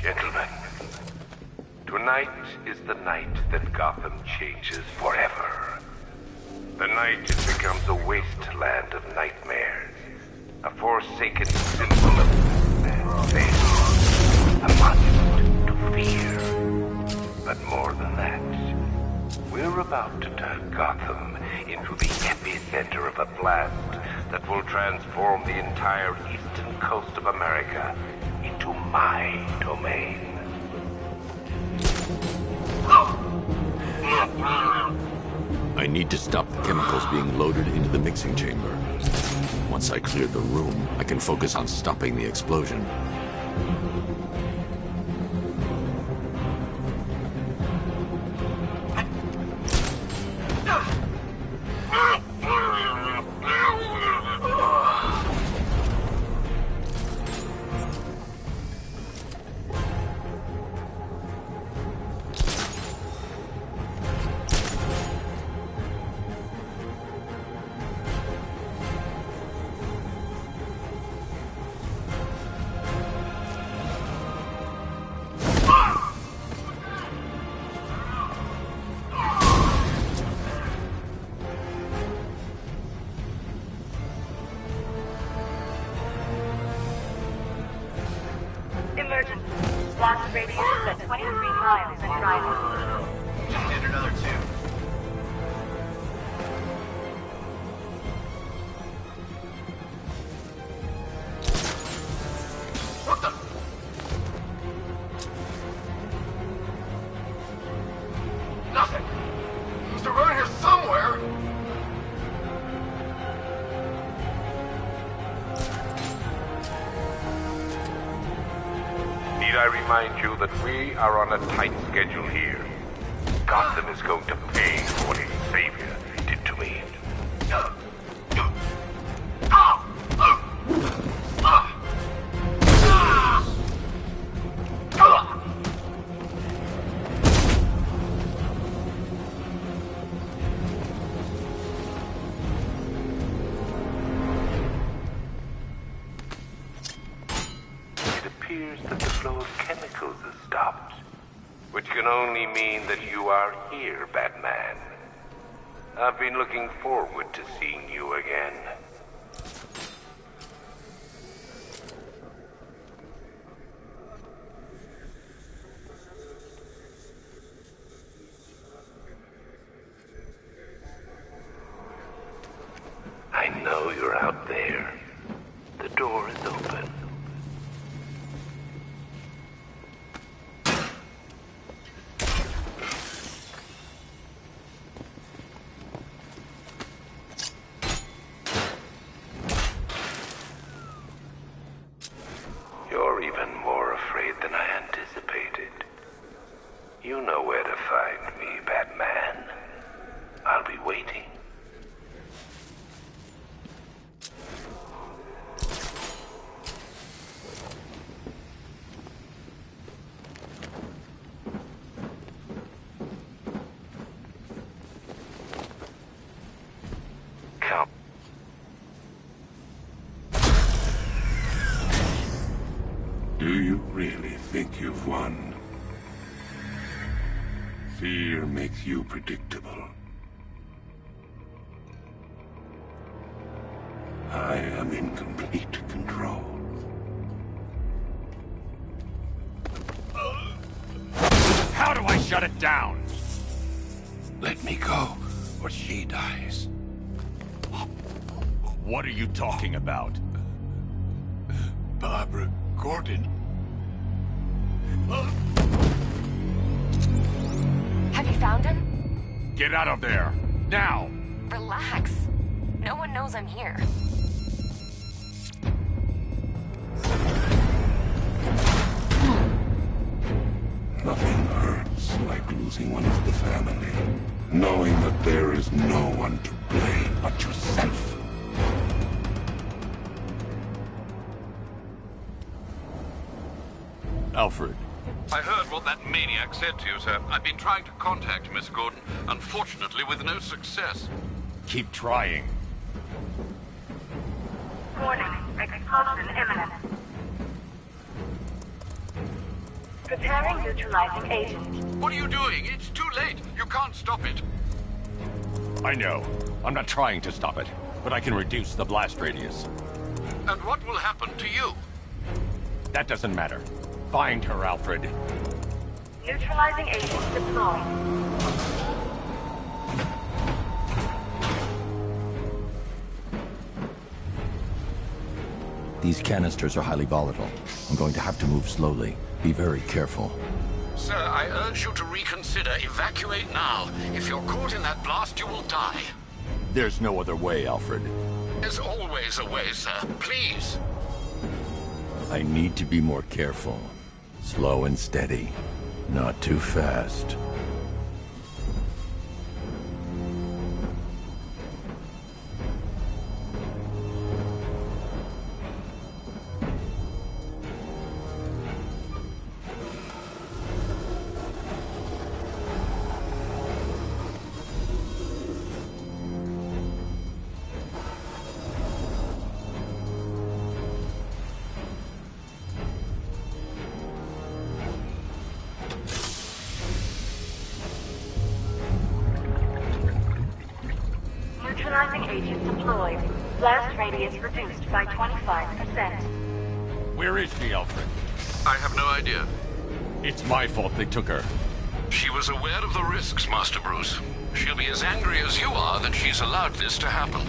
Gentlemen, tonight is the night that Gotham changes forever. The night it becomes a wasteland of nightmares, a forsaken symbol of faith, a monument to fear. But more than that, we're about to turn Gotham into the epicenter of a blast that will transform the entire eastern coast of America into my domain. I need to stop the chemicals being loaded into the mixing chamber. Once I clear the room, I can focus on stopping the explosion. Emergency. Blast radius is at 23 miles and driving. Hit another 2. What the? Nothing. He's around here somewhere. Need I remind you that we are on a tight schedule here? Gotham is going to pay for what his savior did to me. It appears that the flow of chemicals has stopped, which can only mean that you are here, Batman. I've been looking forward to seeing you again. I know you're out there. The door is open. You're even more afraid than I anticipated. You know where to find me, Batman. I'll be waiting. Come. Do you really think you've won? Fear makes you predictable. I am in complete control. How do I shut it down? Let me go, or she dies. What are you talking about? Barbara Gordon. Have you found him? Get out of there! Now! Relax. No one knows I'm here. Nothing hurts like losing one of the family. Knowing that there is no one to blame but yourself. Alfred. I heard what that maniac said to you, sir. I've been trying to contact Miss Gordon, unfortunately with no success. Keep trying. Warning. Explosion imminent. Preparing neutralizing agent. What are you doing? It's too late. You can't stop it. I know. I'm not trying to stop it, but I can reduce the blast radius. And what will happen to you? That doesn't matter. Find her, Alfred. Neutralizing agent deployed. These canisters are highly volatile. I'm going to have to move slowly. Be very careful. Sir, I urge you to reconsider. Evacuate now. If you're caught in that blast, you will die. There's no other way, Alfred. There's always a way, sir. Please. I need to be more careful. Slow and steady. Not too fast. Neutralizing agent deployed. Blast radius reduced by 25%. Where is she, Alfred? I have no idea. It's my fault they took her. She was aware of the risks, Master Bruce. She'll be as angry as you are that she's allowed this to happen.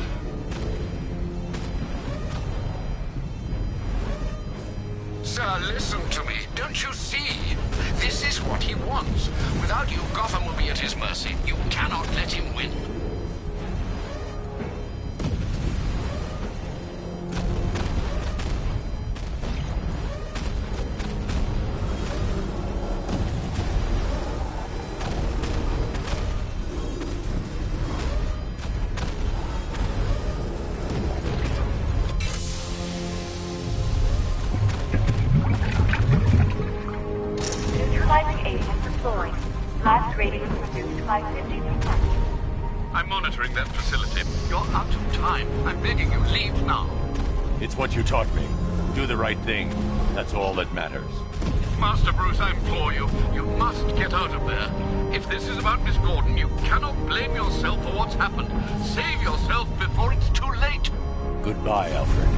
Sir, listen to me. Don't you see? This is what he wants. Without you, Gotham will be at his mercy. You cannot let him win. Neutralizing agent deployed. Blast radius reduced by 50%. I'm monitoring that facility. You're out of time. I'm begging you, leave now. It's what you taught me. Do the right thing. That's all that matters. Master Bruce, I implore you. You must get out of there. If this is about Miss Gordon, you cannot blame yourself for what's happened. Save yourself before it's too late. Goodbye, Alfred.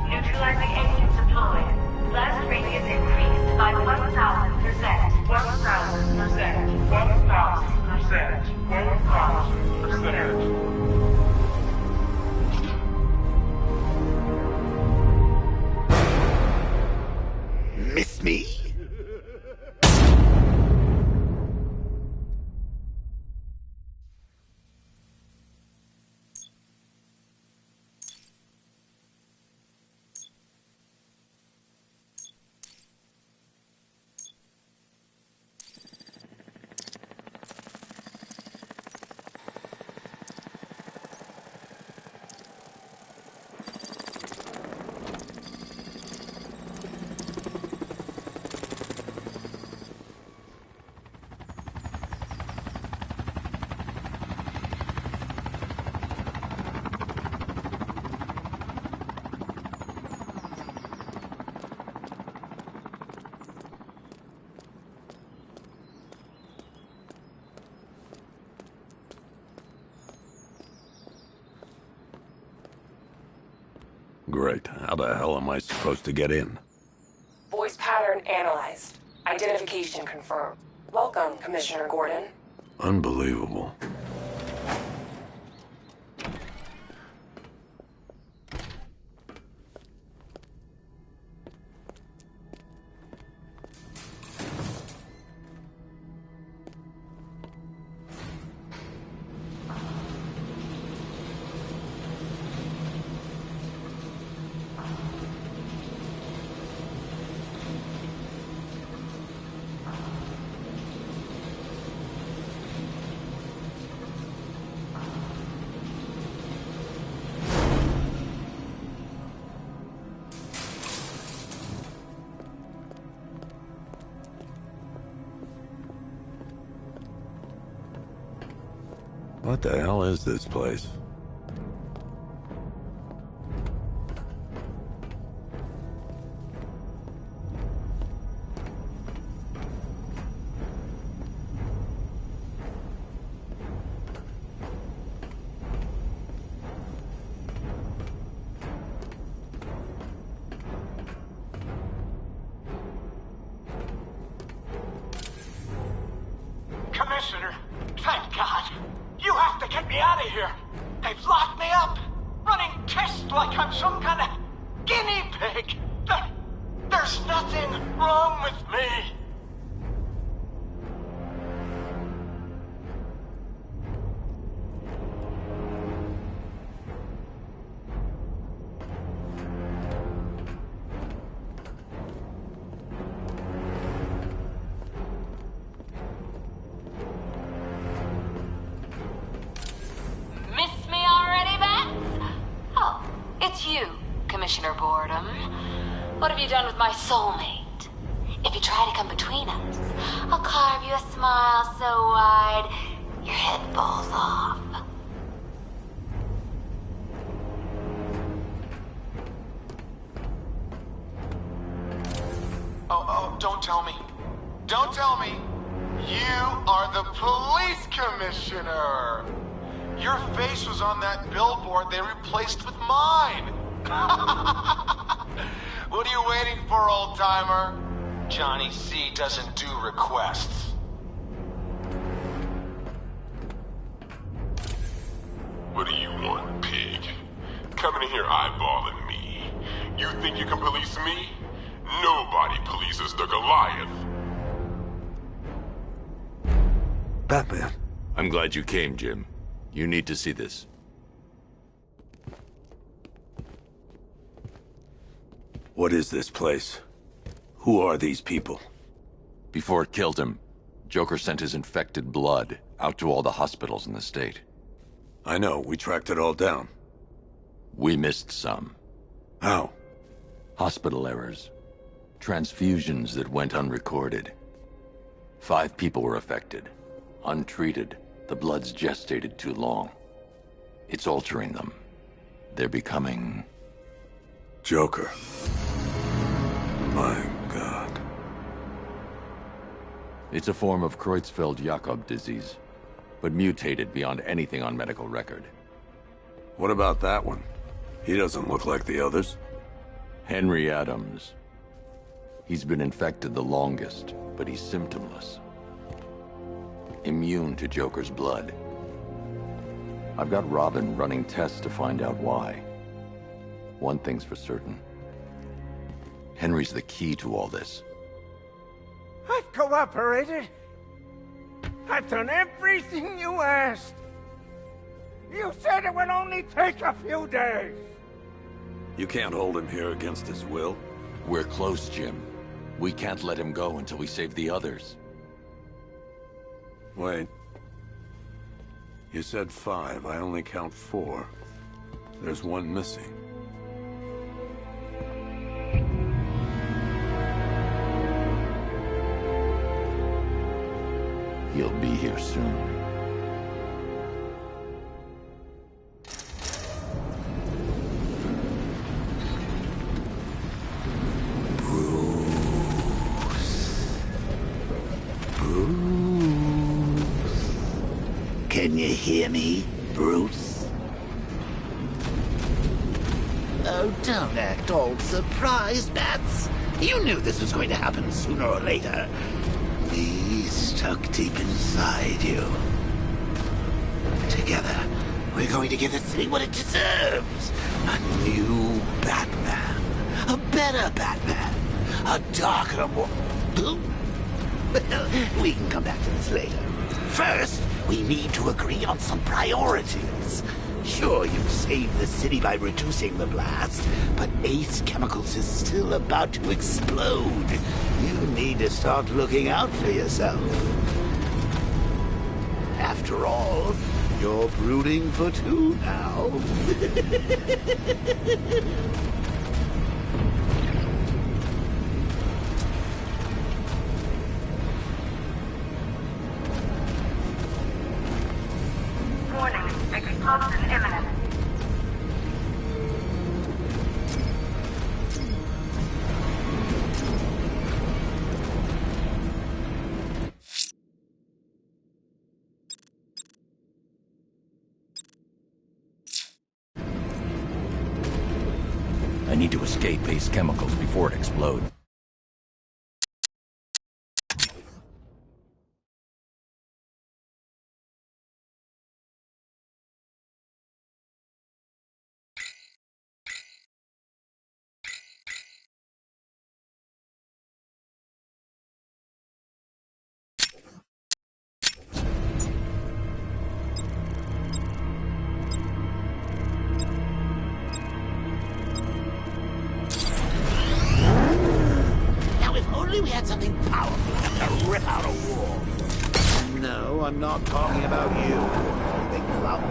Neutralizing agent deployed. Blast radius increased by 1,000%. 1,000%. 1,000%. 1,000%. Miss me? Great. How the hell am I supposed to get in? Voice pattern analyzed. Identification confirmed. Welcome, Commissioner Gordon. Unbelievable. What the hell is this place? Commissioner, thank God. You have to get me out of here. They've locked me up, running tests like I'm some kind of guinea pig. There's nothing wrong with me. Miss me already, Bats? Oh, it's you, Commissioner Boredom. What have you done with my soulmate? If you try to come between us, I'll carve you a smile so wide your head falls off. Oh, don't tell me. Don't tell me. You are the police commissioner. Your face was on that billboard they replaced with mine. What are you waiting for, old-timer? Johnny C doesn't do requests. What do you want, pig? Coming in here eyeballing me. You think you can police me? Nobody polices the Goliath. Batman. I'm glad you came, Jim. You need to see this. What is this place? Who are these people? Before it killed him, Joker sent his infected blood out to all the hospitals in the state. I know, we tracked it all down. We missed some. How? Hospital errors. Transfusions that went unrecorded. 5 people were affected. Untreated, the blood's gestated too long. It's altering them. They're becoming... Joker. My God. It's a form of Creutzfeldt-Jakob disease, but mutated beyond anything on medical record. What about that one? He doesn't look like the others. Henry Adams. He's been infected the longest, but he's symptomless. Immune to Joker's blood. I've got Robin running tests to find out why. One thing's for certain. Henry's the key to all this. I've cooperated. I've done everything you asked. You said it would only take a few days. You can't hold him here against his will. We're close, Jim. We can't let him go until we save the others. Wait. You said 5. I only count 4. There's one missing. He'll be here soon. Can you hear me, Bruce? Oh, don't act all surprised, Bats. You knew this was going to happen sooner or later. He's stuck deep inside you. Together, we're going to give the city what it deserves. A new Batman. A better Batman. A darker, more... Well, we can come back to this later. First, we need to agree on some priorities. Sure, you've saved the city by reducing the blast, but Ace Chemicals is still about to explode. You need to start looking out for yourself. After all, you're brooding for 2 now. Explosion imminent. I need to escape Ace Chemicals before it explodes. We had something powerful enough to rip out a wall. No, I'm not talking about you, big clown.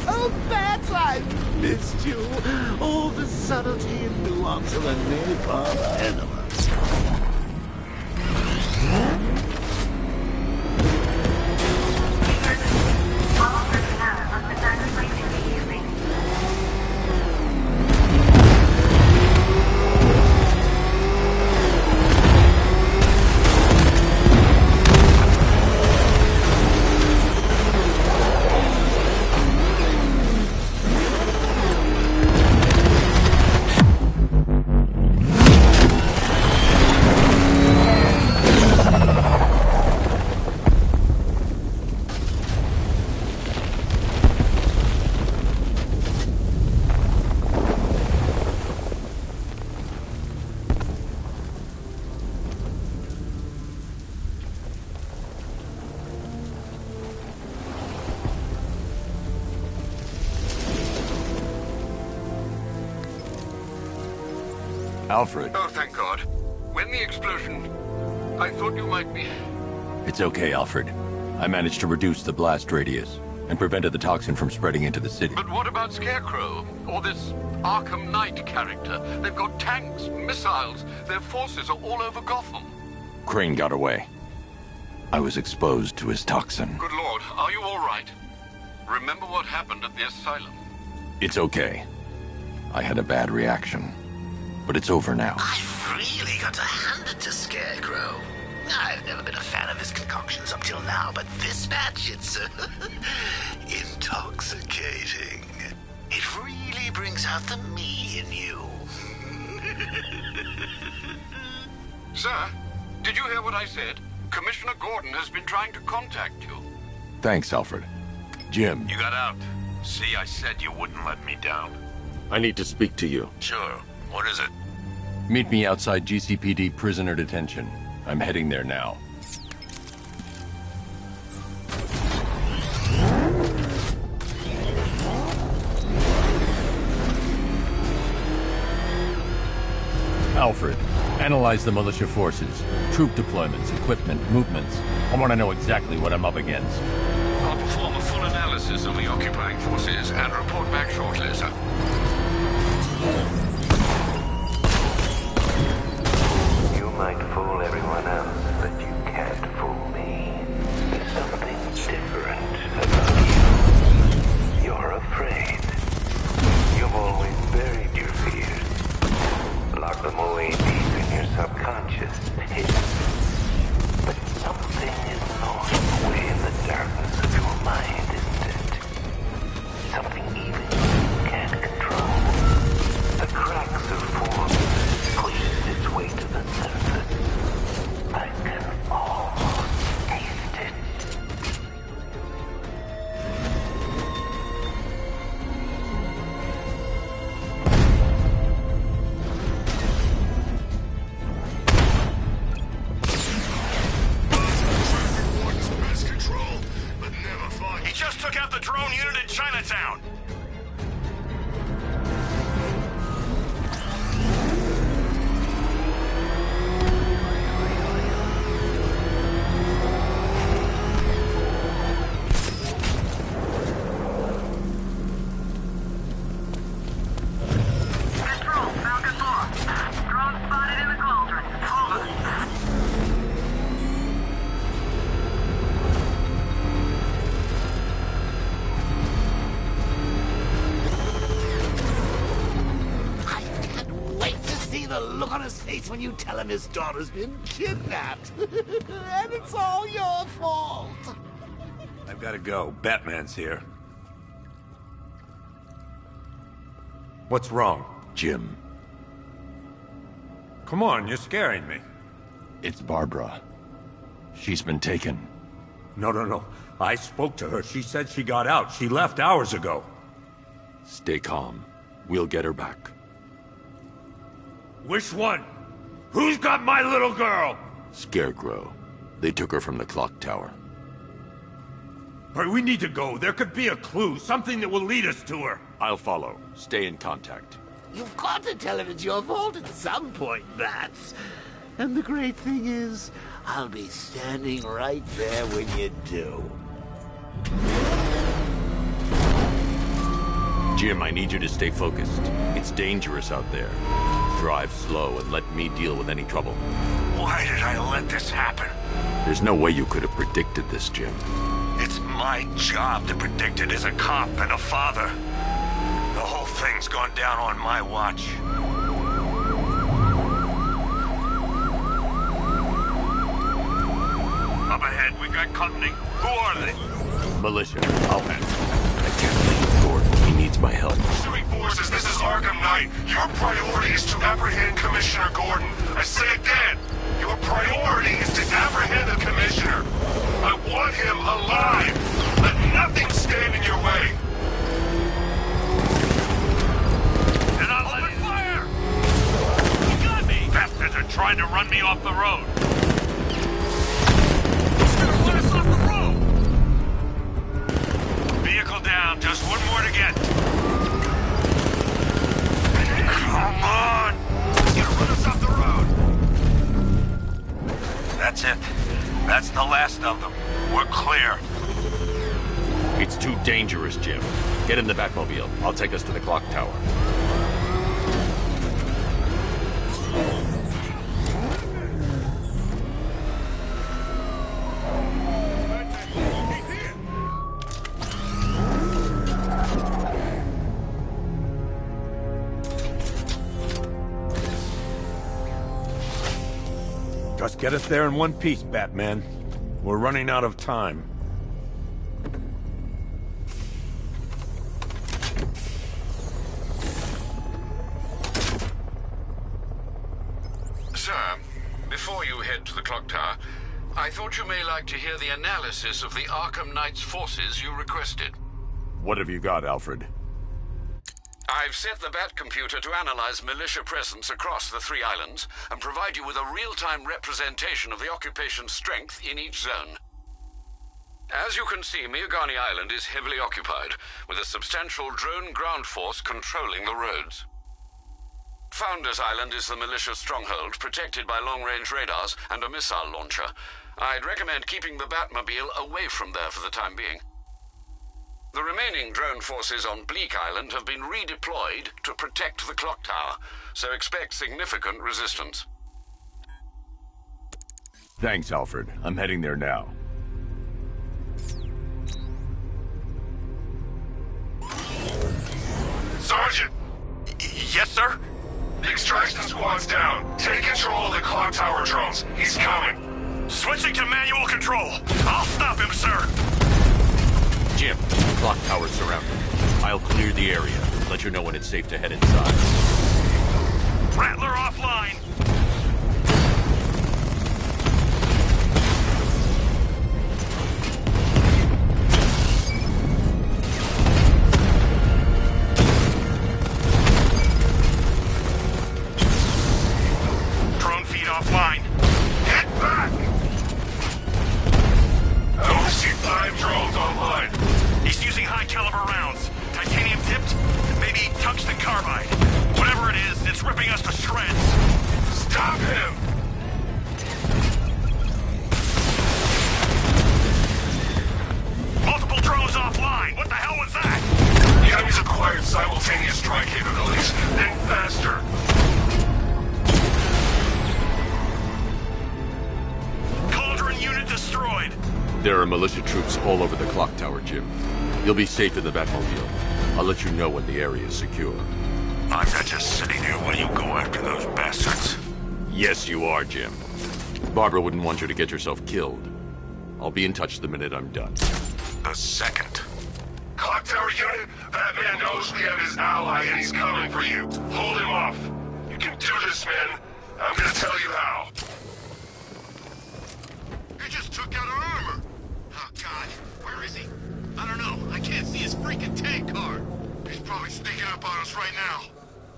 Oh, Bats, I missed you. All the subtlety and nuance of a napalm enema. All personnel must evacuate immediately. Alfred. Oh, thank God. When the explosion... I thought you might be... It's okay, Alfred. I managed to reduce the blast radius and prevented the toxin from spreading into the city. But what about Scarecrow? Or this Arkham Knight character? They've got tanks, missiles. Their forces are all over Gotham. Crane got away. I was exposed to his toxin. Good Lord, are you all right? Remember what happened at the asylum? It's okay. I had a bad reaction. But it's over now. I've really got to hand it to Scarecrow. I've never been a fan of his concoctions up till now, but this batch, it's intoxicating. It really brings out the me in you. Sir, did you hear what I said? Commissioner Gordon has been trying to contact you. Thanks, Alfred. Jim. You got out. See, I said you wouldn't let me down. I need to speak to you. Sure. What is it? Meet me outside GCPD prisoner detention. I'm heading there now. Alfred, analyze the militia forces, troop deployments, equipment, movements. I want to know exactly what I'm up against. I'll perform a full analysis of the occupying forces and report back shortly, sir. You might fool everyone else, but you can't fool me. There's something different about you. You're afraid. You've always buried your fears. Locked them away deep in your subconscious, hidden. But something is gnawing away in the darkness of your mind, isn't it? Something even you can't control. The cracks of form pushes its way to the surface. I can almost taste it. the look on his face when you tell him his daughter's been kidnapped. And it's all your fault. I've got to go. Batman's here. What's wrong? Jim. Come on, you're scaring me. It's Barbara. She's been taken. No. I spoke to her. She said she got out. She left hours ago. Stay calm. We'll get her back. Which one? Who's got my little girl? Scarecrow. They took her from the clock tower. All right, we need to go. There could be a clue, something that will lead us to her. I'll follow. Stay in contact. You've got to tell him it's your fault at some point, Bats. And the great thing is, I'll be standing right there when you do. Jim, I need you to stay focused. It's dangerous out there. Drive slow and let me deal with any trouble. Why did I let this happen? There's no way you could have predicted this, Jim. It's my job to predict it as a cop and a father. The whole thing's gone down on my watch. Up ahead, we got company. Who are they? Militia. I'll handle it. I can't leave Gordon. He needs my help. Pursuing forces, this is Arkham Knight. Your priority is to apprehend Commissioner Gordon. I say again, your priority is to apprehend the Commissioner. I want him alive. Let nothing stand in your way. And I'll let it fire! You got me! Bastards are trying to run me off the road. He's gonna run us off the road! Vehicle down, just one more to get. Come on! He's gonna run us off the road! That's it. That's the last of them. We're clear. It's too dangerous, Jim. Get in the Batmobile. I'll take us to the clock tower. Just get us there in one piece, Batman. We're running out of time. Sir, before you head to the clock tower, I thought you may like to hear the analysis of the Arkham Knight's forces you requested. What have you got, Alfred? I've set the Bat computer to analyze militia presence across the 3 islands and provide you with a real-time representation of the occupation's strength in each zone. As you can see, Miagani Island is heavily occupied, with a substantial drone ground force controlling the roads. Founders Island is the militia stronghold, protected by long-range radars and a missile launcher. I'd recommend keeping the Batmobile away from there for the time being. The remaining drone forces on Bleak Island have been redeployed to protect the clock tower, so expect significant resistance. Thanks, Alfred. I'm heading there now. Sergeant! Yes, sir? The extraction squad's down. Take control of the clock tower drones. He's coming. Switching to manual control. I'll stop him, sir. Jim, the clock tower's surrounded. I'll clear the area. Let you know when it's safe to head inside. Rattler offline. Drone feed offline. Get back! I only see 5 drones online. He's using high-caliber rounds. Titanium tipped, maybe tungsten carbide. Whatever it is, it's ripping us to shreds. Stop him! Multiple drones offline. What the hell was that? The enemy's acquired simultaneous strike capabilities. Think faster. Cauldron unit destroyed. There are militia troops all over the clock tower, Jim. You'll be safe in the Batmobile. I'll let you know when the area is secure. I'm not just sitting here waiting. you go after those bastards. Yes, you are, Jim. Barbara wouldn't want you to get yourself killed. I'll be in touch the minute I'm done. The second. Clock Tower Unit, that man knows we have his ally and he's coming for you. Hold him off. You can do this, man. I'm gonna tell you how. He just took out our armor. Oh, God. Where is he? I don't know. I can't see his freaking tank car. He's probably sneaking up on us right now.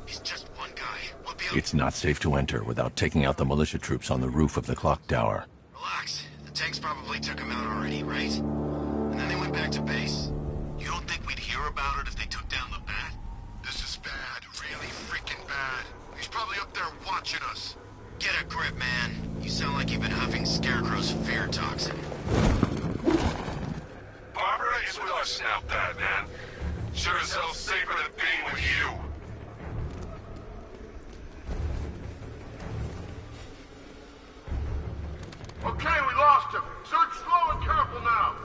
He's just one guy. We'll be able... It's not safe to enter without taking out the militia troops on the roof of the clock tower. Relax. The tanks probably took him out already, right? And then they went back to base. You don't think we'd hear about it if they took down the bat? This is bad. Really freaking bad. He's probably up there watching us. Get a grip, man. You sound like you've been huffing Scarecrow's fear toxin. Barbara is with us now, Batman. Sure as hell safer than being with you. Okay, we lost him. Search slow and careful now.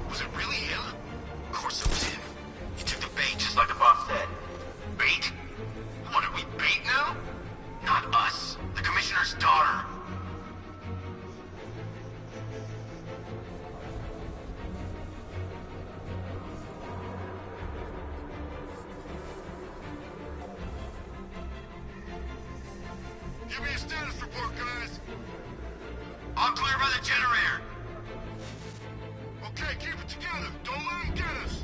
Was it really him? Of course it was him. He took the bait just like the boss said. Bait? What, are we bait now? Not us. The Commissioner's daughter. Give me a status report, guys. All clear by the generator. Okay, keep it together. Don't let him get us.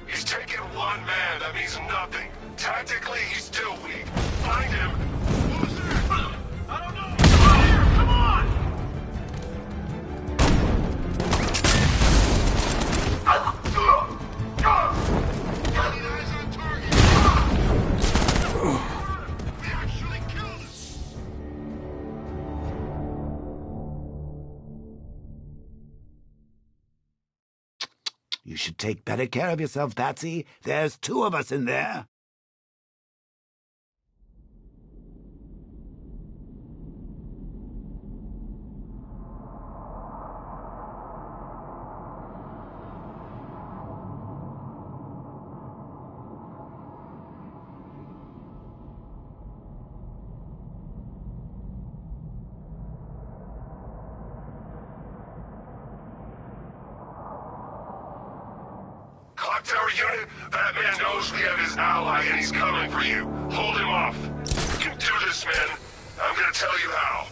He's taken one man. That means nothing. Tactically, he's still weak. Find him. Who's there? I don't know. Fire! Come on! We actually killed him. You should take better care of yourself, Patsy. There's two of us in there. Clock Tower Unit, that man knows we have his ally and he's coming for you. Hold him off. You can do this, man. I'm gonna tell you how.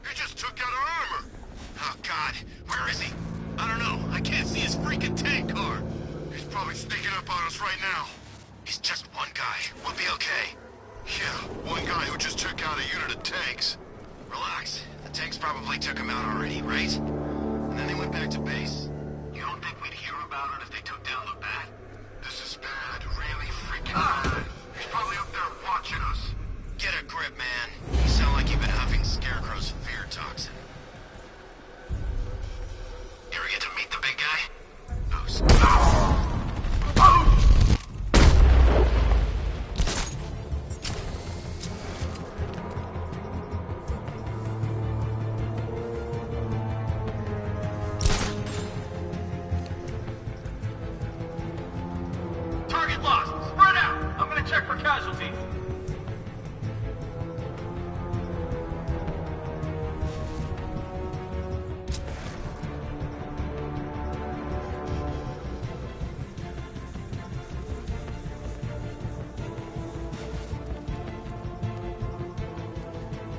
He just took out our armor. Oh, God. Where is he? I don't know. I can't see his freaking tank car. He's probably sneaking up on us right now. He's just one guy. We'll be okay. Yeah, one guy who just took out a unit of tanks. Relax. The tanks probably took him out already, right? And then they went back to base. You don't think we'd hear about it if they took down the bat? This is bad. Really freaking bad. He's probably up there watching us. Get a grip, man. You sound like you've been huffing Scarecrow's fear toxin. You ever get to meet the big guy? Target lost. Spread out. I'm gonna check for casualties.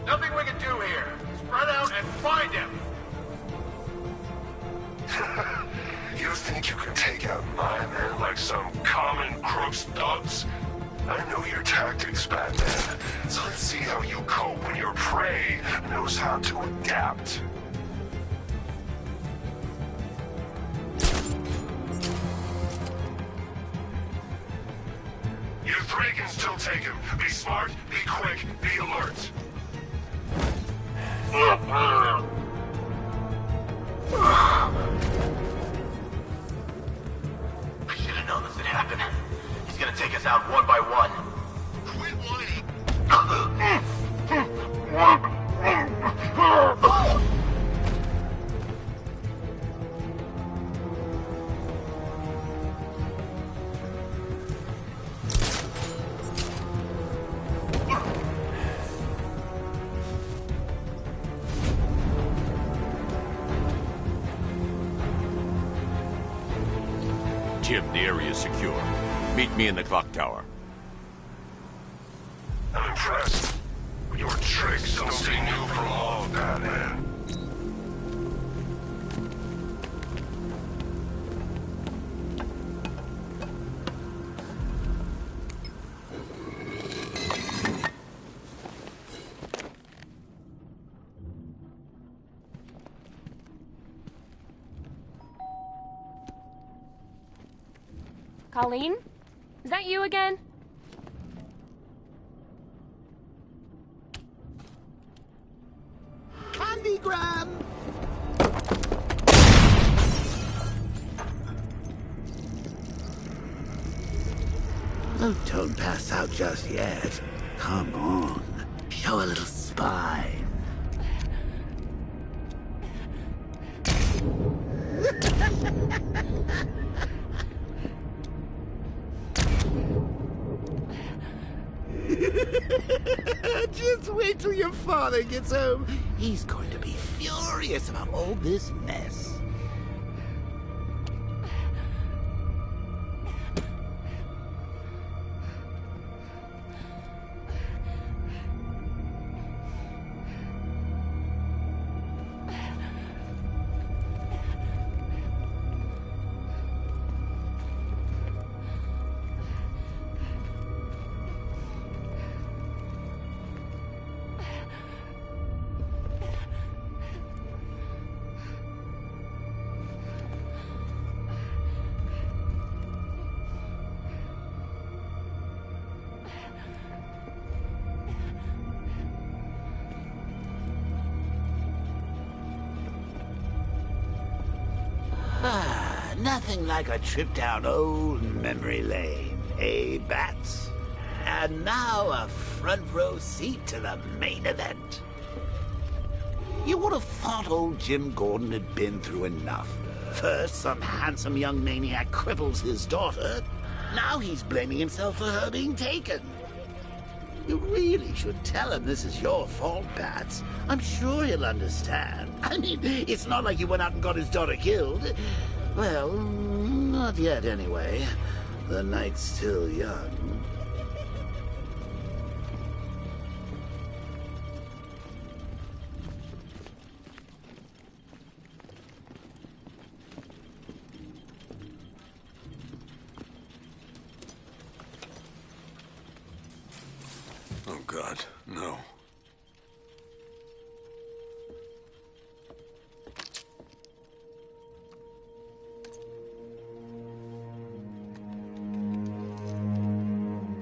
Nothing we can do here. Spread out and find him. You think you can take out my men like some common crooks thugs? I know your tactics, Batman. So let's see how you cope when your prey knows how to adapt. You three can still take him. Be smart, be quick, be alert. I should have known this would happen. He's gonna take us out one by one. Quit whining! Jim, the area is secure. Meet me in the clock tower. I'm impressed. Your tricks don't seem new from all, Batman. Colleen? Is that you again? Candygram! Oh, don't pass out just yet. Come on. Show a little spine. Just wait till your father gets home. He's going to be furious about all this mess. Nothing like a trip down old memory lane, eh, Bats? And now a front row seat to the main event. You would have thought old Jim Gordon had been through enough. First, some handsome young maniac cripples his daughter. Now he's blaming himself for her being taken. You really should tell him this is your fault, Bats. I'm sure he'll understand. I mean, it's not like you went out and got his daughter killed. Well, not yet anyway. The night's still young. Oh, God, no.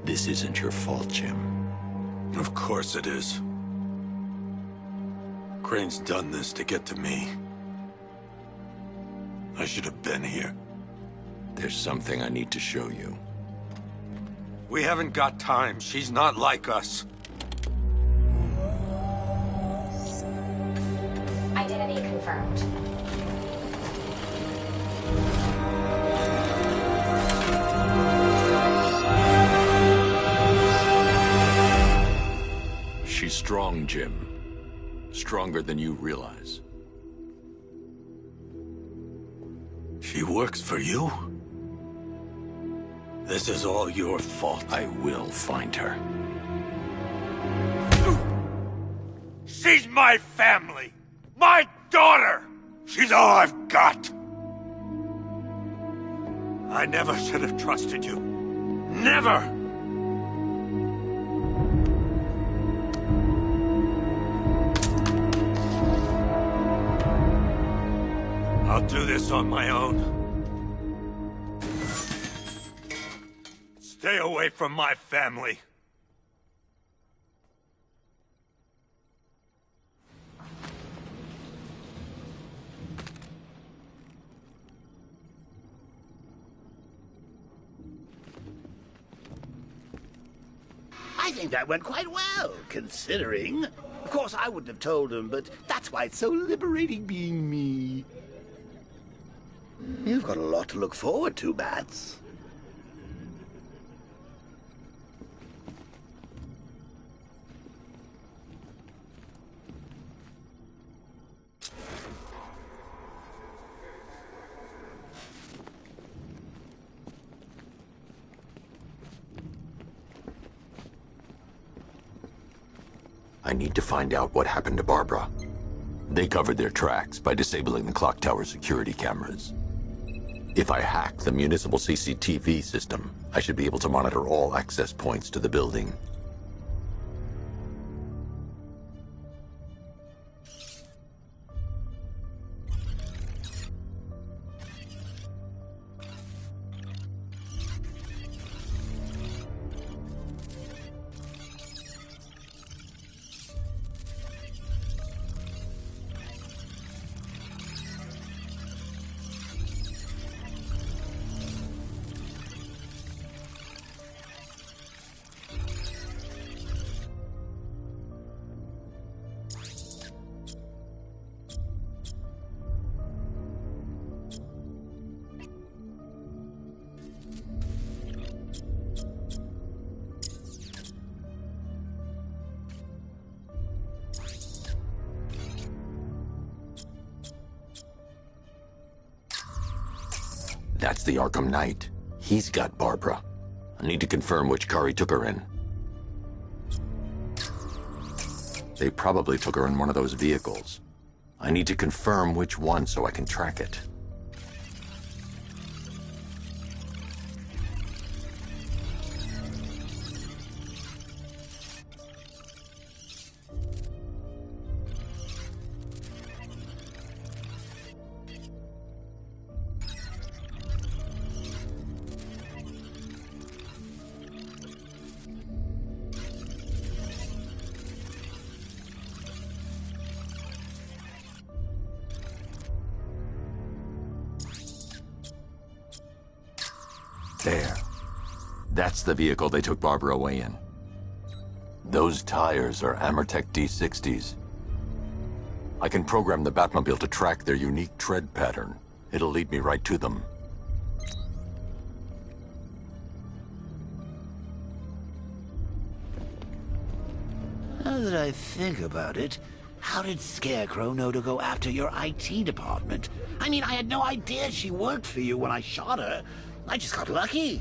This isn't your fault, Jim. Of course it is. Crane's done this to get to me. I should have been here. There's something I need to show you. We haven't got time. She's not like us. Identity confirmed. She's strong, Jim. Stronger than you realize. She works for you? This is all your fault. I will find her. She's my family! My daughter! She's all I've got! I never should have trusted you. Never! I'll do this on my own. Stay away from my family. I think that went quite well, considering. Of course, I wouldn't have told him, but that's why it's so liberating being me. You've got a lot to look forward to, Bats. I need to find out what happened to Barbara. They covered their tracks by disabling the clock tower security cameras. If I hack the municipal CCTV system, I should be able to monitor all access points to the building. That's the Arkham Knight. He's got Barbara. I need to confirm which car he took her in. They probably took her in one of those vehicles. I need to confirm which one so I can track it. There. That's the vehicle they took Barbara away in. Those tires are Amertec D60s. I can program the Batmobile to track their unique tread pattern. It'll lead me right to them. Now that I think about it, how did Scarecrow know to go after your IT department? I mean, I had no idea she worked for you when I shot her. I just got lucky.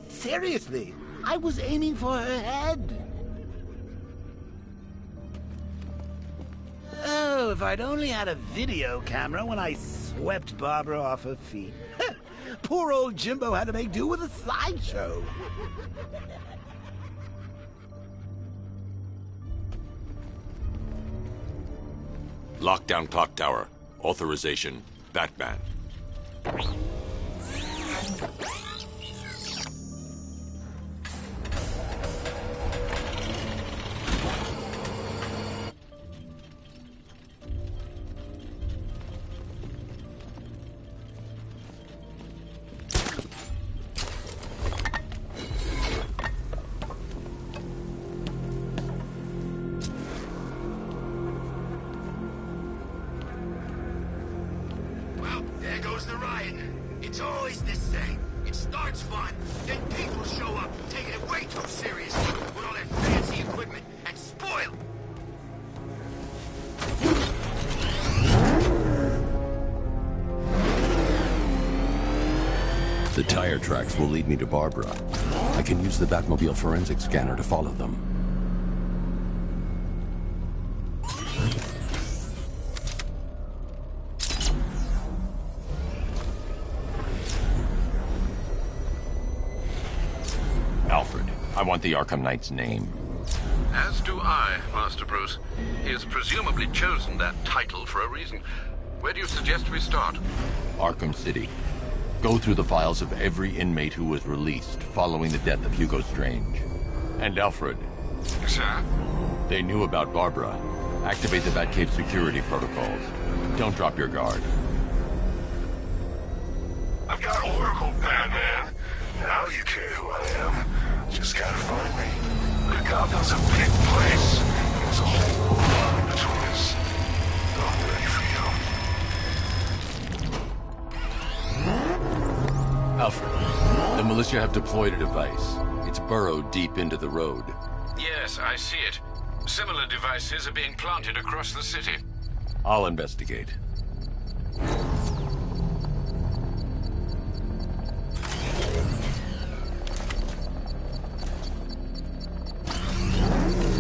Seriously, I was aiming for her head. Oh, if I'd only had a video camera when I swept Barbara off her feet. Poor old Jimbo had to make do with a slideshow. Lockdown clock tower. Authorization, Batman. There goes the riot. It's always the same. It starts fun, then people show up, taking it way too seriously, with all that fancy equipment, and spoil. The tire tracks will lead me to Barbara. I can use the Batmobile forensic scanner to follow them. Alfred, I want the Arkham Knight's name. As do I, Master Bruce. He has presumably chosen that title for a reason. Where do you suggest we start? Arkham City. Go through the files of every inmate who was released following the death of Hugo Strange. And Alfred. Sir? They knew about Barbara. Activate the Batcave security protocols. Don't drop your guard. I've got Oracle, Batman. Now you care who I am. Just gotta find me. Gotham's a big place. There's a whole lot in between us. I'm ready for you. Alfred, the militia have deployed a device. It's burrowed deep into the road. Yes, I see it. Similar devices are being planted across the city. I'll investigate.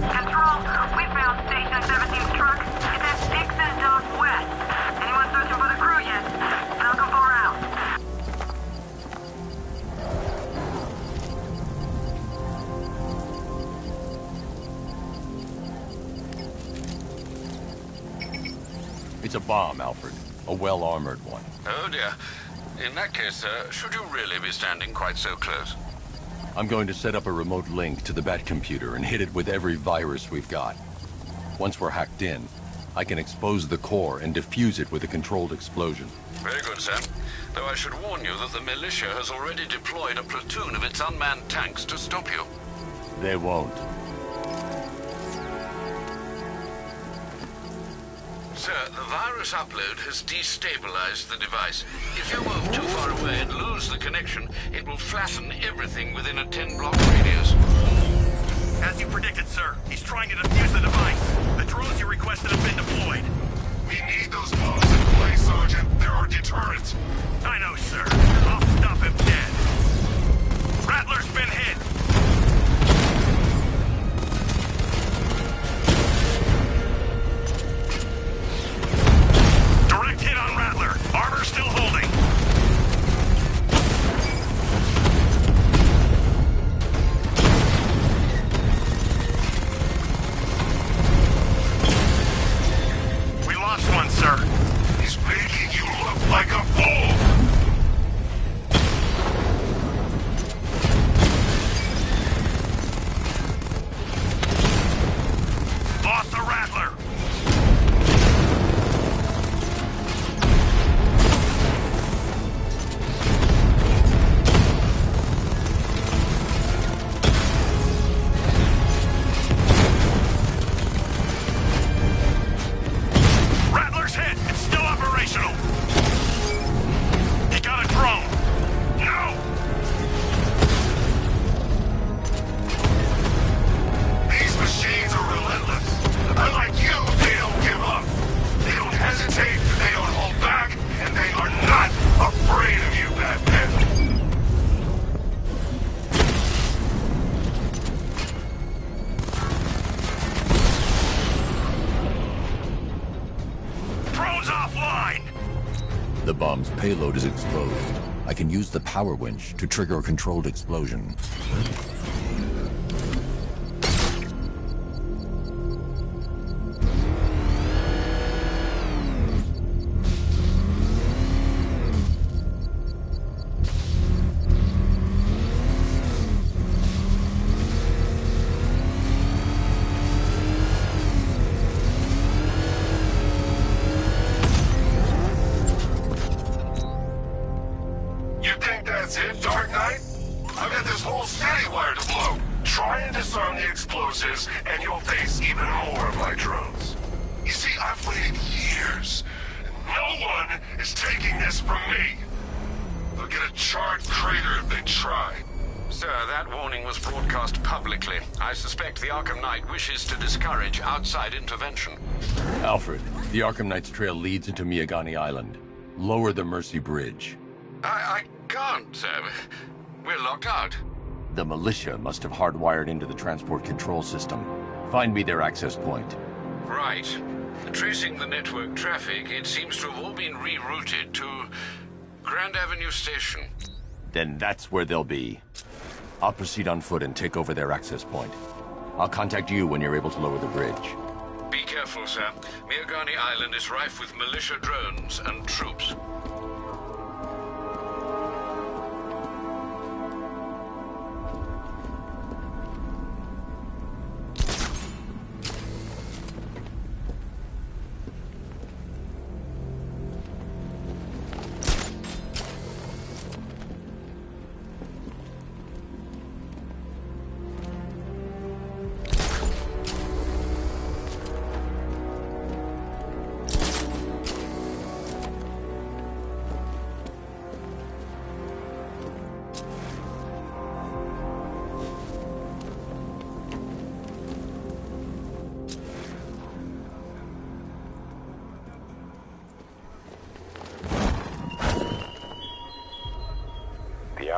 Control, we found Station 17's truck. It's at Dixon Dock West. Anyone searching for the crew yet? Falcon 4 out. It's a bomb, Alfred. A well-armored one. Oh dear. In that case, sir, should you really be standing quite so close? I'm going to set up a remote link to the Bat computer and hit it with every virus we've got. Once we're hacked in, I can expose the core and defuse it with a controlled explosion. Very good, sir. Though I should warn you that the militia has already deployed a platoon of its unmanned tanks to stop you. They won't. Sir, the virus upload has destabilized the device. If you move too far away and lose the connection, it will flatten everything within a 10-block radius. As you predicted, sir, he's trying to defuse the device. The drones you requested have been deployed. We need those bombs in place, Sergeant. They're our deterrent. I know, sir. I'll stop him dead. Rattler's been hit. Direct hit on Rattler. Armor still holding. We lost one, sir. He's making you look like a fool! Lost the Rattler. Rattler's hit. It's still operational. He got a drone. No! These machines are relentless. Unlike you, they don't give up. They don't hesitate, they don't hold back, and they are not afraid of you, Batman. Drone's offline. The bomb's payload is exposed. I can use the power winch to trigger a controlled explosion. You think that's it, Dark Knight? I've got this whole city wired to blow. Try and disarm the explosives, and you'll face even more of my drones. You see, I've waited years, and no one is taking this from me. They'll get a charred crater if they try. Sir, that warning was broadcast publicly. I suspect the Arkham Knight wishes to discourage outside intervention. Alfred, the Arkham Knight's trail leads into Miagani Island. Lower the Mercy Bridge. I can't, sir. We're locked out. The militia must have hardwired into the transport control system. Find me their access point. Right. Tracing the network traffic, it seems to have all been rerouted to Grand Avenue Station. Then that's where they'll be. I'll proceed on foot and take over their access point. I'll contact you when you're able to lower the bridge. Be careful, sir. Miagani Island is rife with militia drones and troops.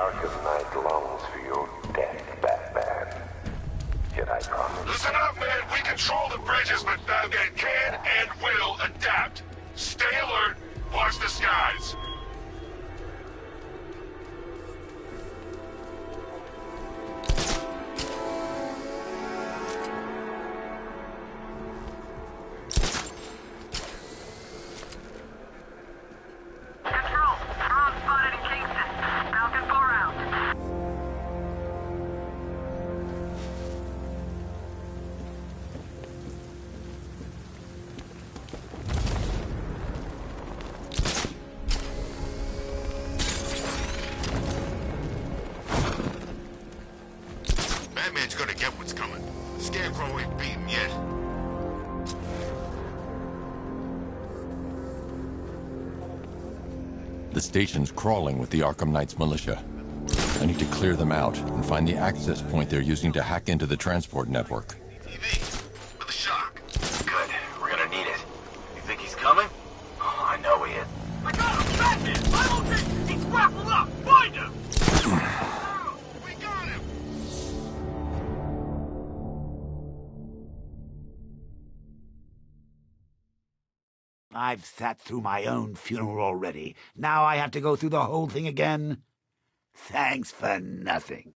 Arkham Knight longs for your death, Batman. Yet I promise... Listen up, man! We control the bridges, but Batman can and will adapt. Stay alert. Watch the skies. Control. Drone spotted in Kingston. Falcon 4 out. Batman's gonna get what's coming. Scarecrow ain't beaten yet. The station's crawling with the Arkham Knight's militia. I need to clear them out and find the access point they're using to hack into the transport network. TV. With a shock. Good. We're gonna need it. You think he's coming? Oh, I know he is. I got him! Batman! I don't think he's grappled up! Find him! We got him! I've sat through my own funeral already. Now I have to go through the whole thing again? Thanks for nothing.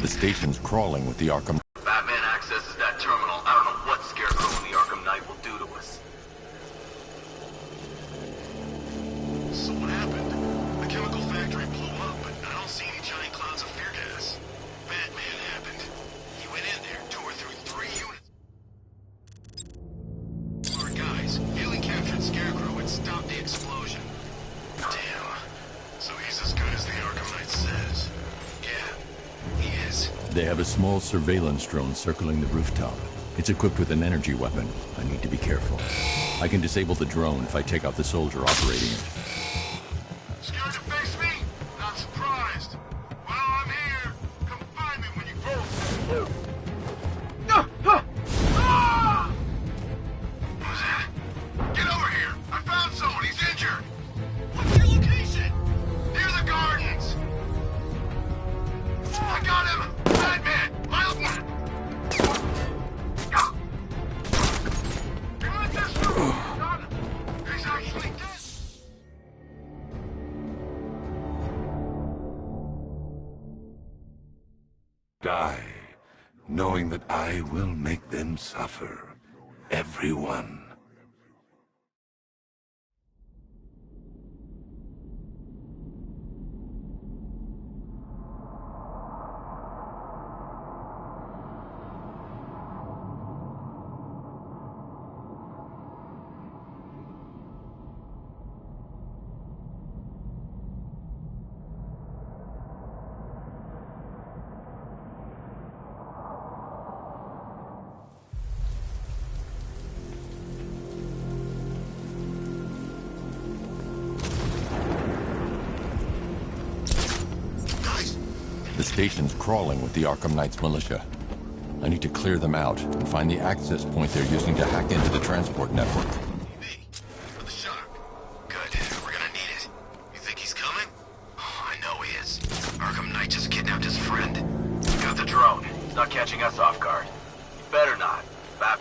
The station's crawling with the Arkham... Batman accesses that terminal. I don't know what Scarecrow and the Arkham Knight will do to us. So what happened? The chemical factory blew up, but I don't see any giant clouds of fear gas. Batman happened. He went in there, tore through 3 units. Our guys nearly captured Scarecrow and stopped the explosion. Damn. So he's as good as the Arkham Knight says. Yeah, he is. They have a small surveillance drone circling the rooftop. It's equipped with an energy weapon. I need to be careful. I can disable the drone if I take out the soldier operating it. Scared to face me? Not surprised. Well, I'm here. Come find me when you go. Who's that? Get over here. I found someone. He's injured. What's your location? Near the gardens. I got him. Batman. He's actually dead. Die, knowing that I will make them suffer. Everyone. The station's crawling with the Arkham Knight's militia. I need to clear them out and find the access point they're using to hack into the transport network. For the shock. Good. We're gonna need it. You think he's coming? Oh, I know he is. Arkham Knight just kidnapped his friend. Got the drone. He's not catching us off guard. You better not. Bat...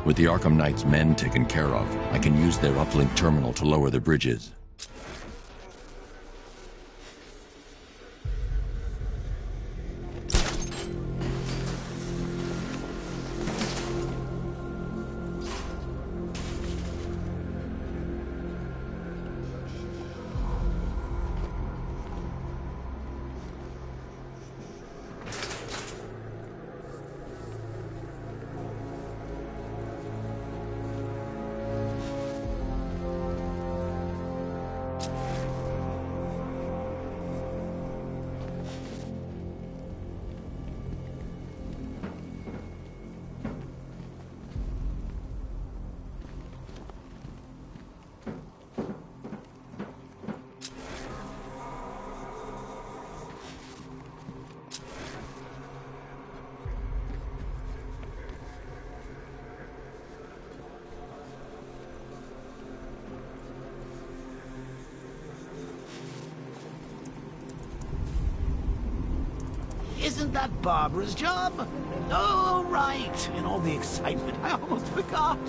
With the Arkham Knight's men taken care of, I can use their uplink terminal to lower the bridges. Isn't that Barbara's job? Oh, right. In all the excitement, I almost forgot.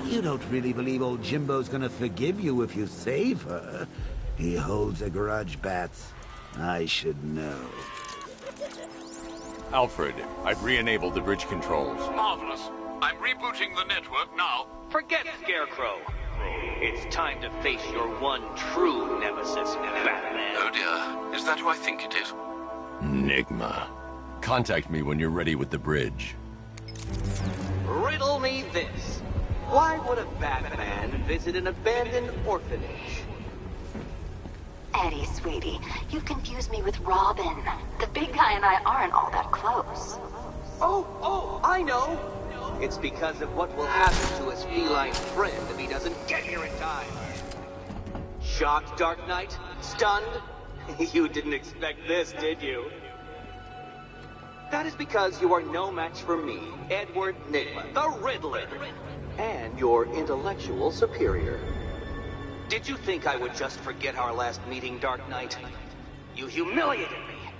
You don't really believe old Jimbo's gonna forgive you if you save her. He holds a grudge, Bats. I should know. Alfred, I've re-enabled the bridge controls. Marvelous. I'm rebooting the network now. Forget Scarecrow. It's time to face your one true nemesis, Batman. Oh dear. Is that who I think it is? Enigma. Contact me when you're ready with the bridge. Riddle me this. Why would a Batman visit an abandoned orphanage? Eddie, sweetie, you confuse me with Robin. The big guy and I aren't all that close. Oh, I know. It's because of what will happen to his feline friend if he doesn't get here in time. Shocked, Dark Knight? Stunned? You didn't expect this, did you? That is because you are no match for me, Edward Nygma, the Riddler, and your intellectual superior. Did you think I would just forget our last meeting, Dark Knight? You humiliated me.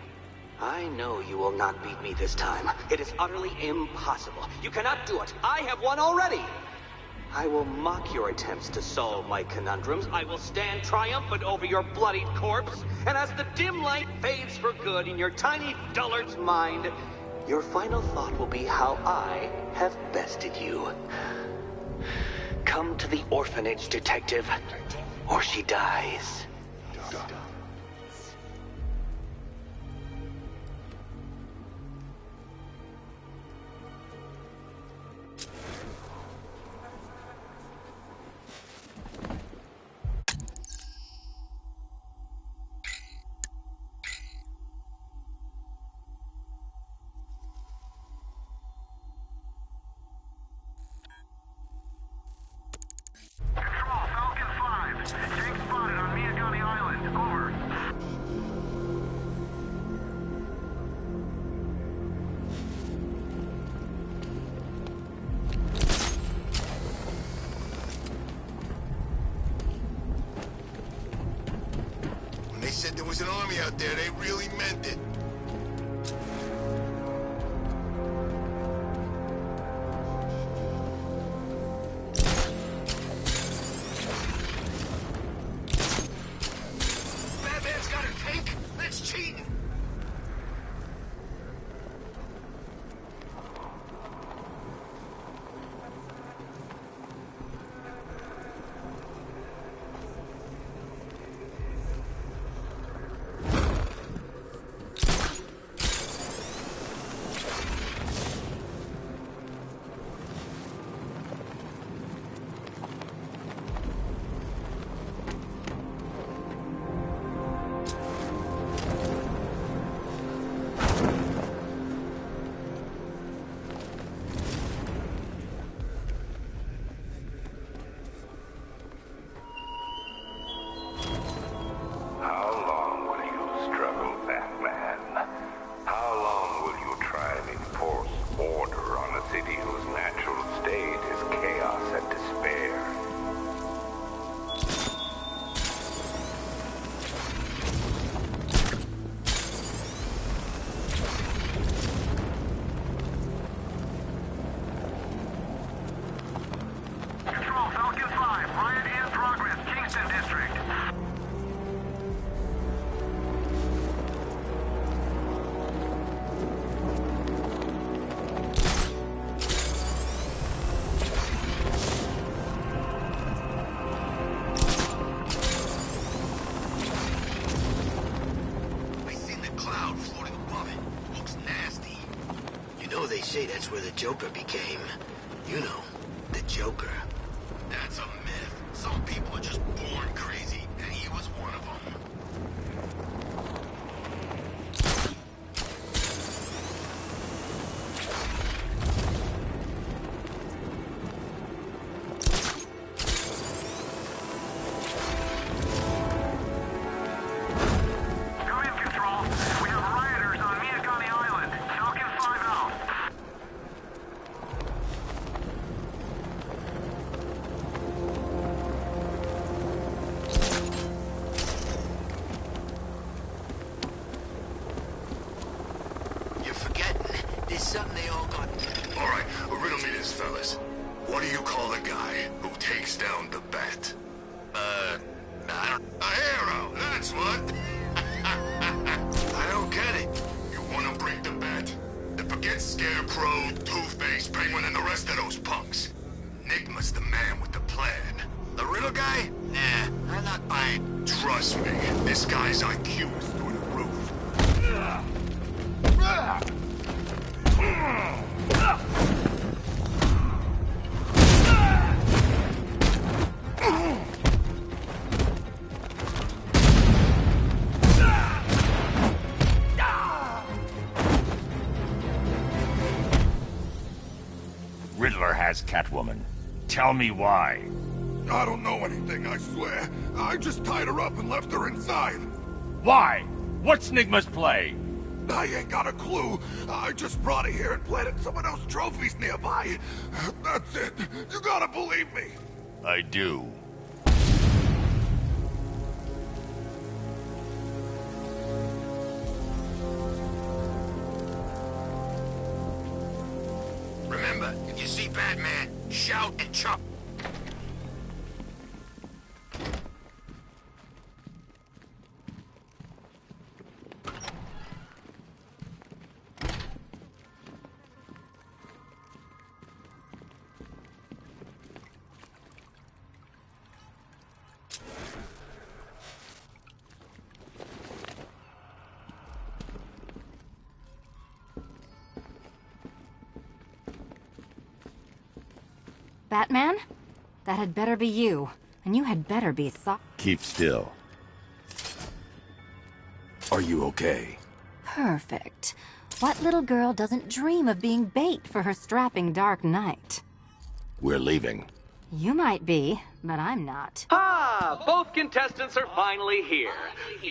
I know you will not beat me this time. It is utterly impossible. You cannot do it. I have won already. I will mock your attempts to solve my conundrums. I will stand triumphant over your bloodied corpse. And as the dim light fades for good in your tiny dullard's mind, your final thought will be how I have bested you. Come to the orphanage, detective, or she dies. They said there was an army out there, they really meant it. Batman's got a tank? That's cheating! They say that's where the Joker became. You know, the Joker. That's a myth. Some people are just born crazy, and he was one of them. Catwoman. Tell me why. I don't know anything, I swear. I just tied her up and left her inside. Why? What's Nigma's play? I ain't got a clue. I just brought her here and planted someone else's trophies nearby. That's it. You gotta believe me. I do. Remember, if you see Batman, shout and chop. Batman? That had better be you. And you had better be Keep still. Are you okay? Perfect. What little girl doesn't dream of being bait for her strapping Dark Knight? We're leaving. You might be, but I'm not. Ah, both contestants are finally here.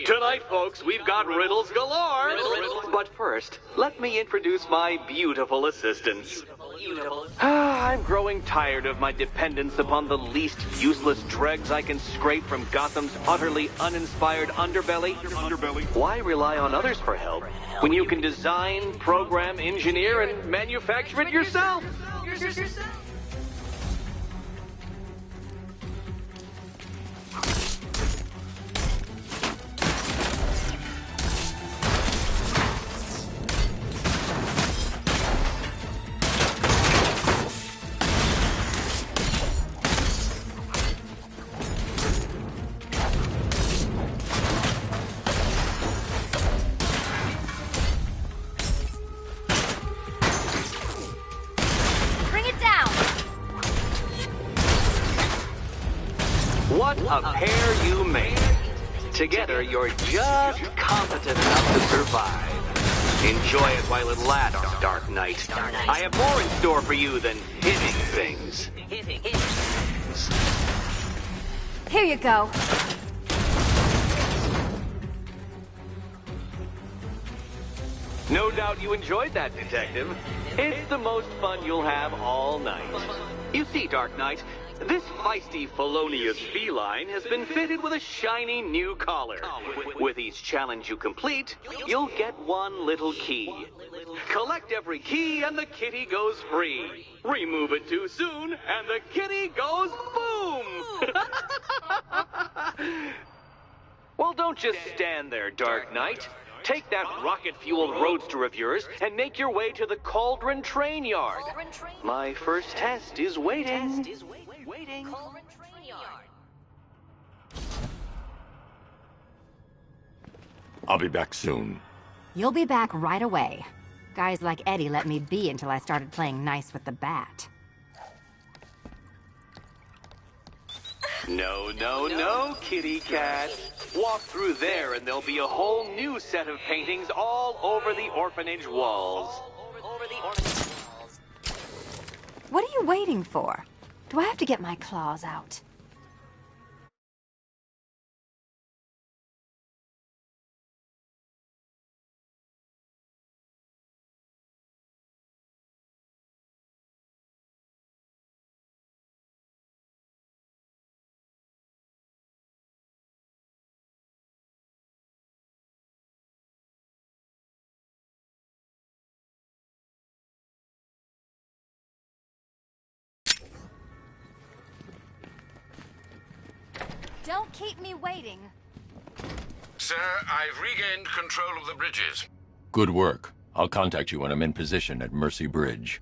Tonight, folks, we've got riddles galore. But first, let me introduce my beautiful assistants. I'm growing tired of my dependence upon the least useless dregs I can scrape from Gotham's utterly uninspired underbelly. Why rely on others for help when you can design, program, engineer, and manufacture it yourself? What a pair you make. Together, you're just competent enough to survive. Enjoy it while it lasts, Dark Knight. I have more in store for you than hitting things. Here you go. No doubt you enjoyed that, Detective. It's the most fun you'll have all night. You see, Dark Knight, this feisty, felonious feline has been fitted with a shiny new collar. With each challenge you complete, you'll get one little key. Collect every key and the kitty goes free. Remove it too soon and the kitty goes boom! Well, don't just stand there, Dark Knight. Take that rocket-fueled roadster of yours and make your way to the Cauldron Train Yard. My first test is waiting. I'll be back soon. You'll be back right away. Guys like Eddie let me be until I started playing nice with the bat. No, no, no, kitty cat. Walk through there and there'll be a whole new set of paintings all over the orphanage walls. What are you waiting for? Do I have to get my claws out? Don't keep me waiting. Sir, I've regained control of the bridges. Good work. I'll contact you when I'm in position at Mercy Bridge.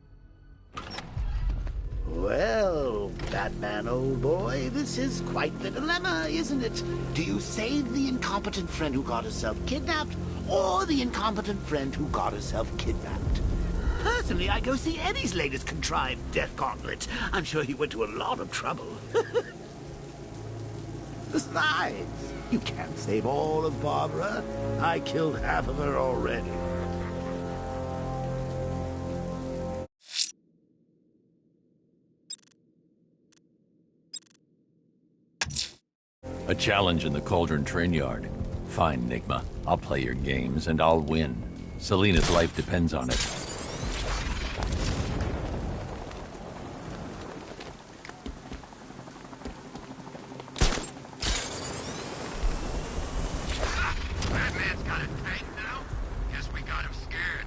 Well, Batman, old boy, this is quite the dilemma, isn't it? Do you save the incompetent friend who got herself kidnapped, or the incompetent friend who got herself kidnapped? Personally, I go see Eddie's latest contrived death gauntlet. I'm sure he went to a lot of trouble. Besides, you can't save all of Barbara. I killed half of her already. A challenge in the Cauldron train yard. Fine, Nigma. I'll play your games, and I'll win. Selina's life depends on it. Batman's got a tank now? Guess we got him scared.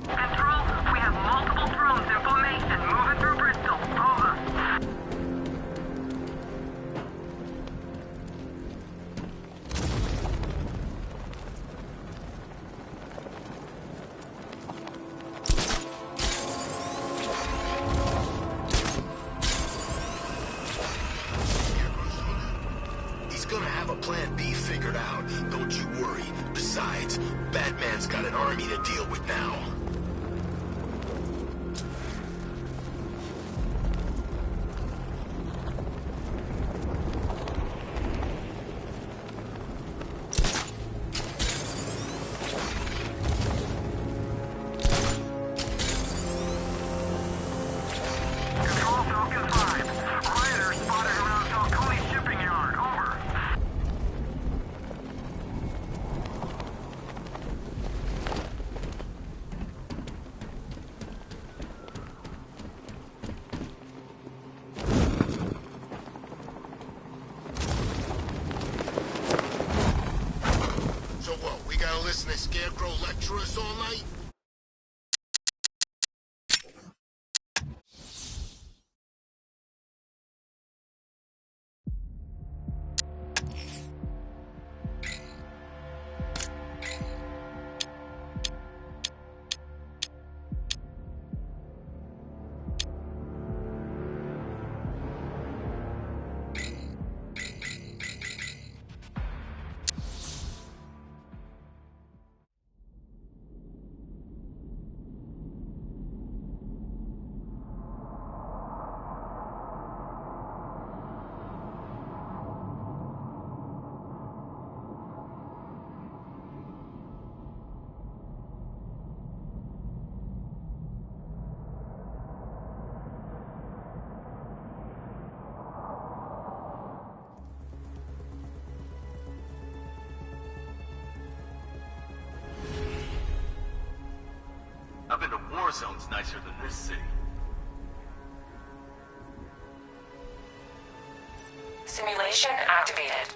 Central, we have multiple drones in formation moving through Bristol. Over. He's gonna have a plan B figured out, don't you worry. Besides, Batman's got an army to deal with now. Control Falcon 5. Rider spotted around Falcone shipping yard. Over. So what, we gotta listen to Scarecrow lecture us all night? I've been to war zones nicer than this city. Simulation activated.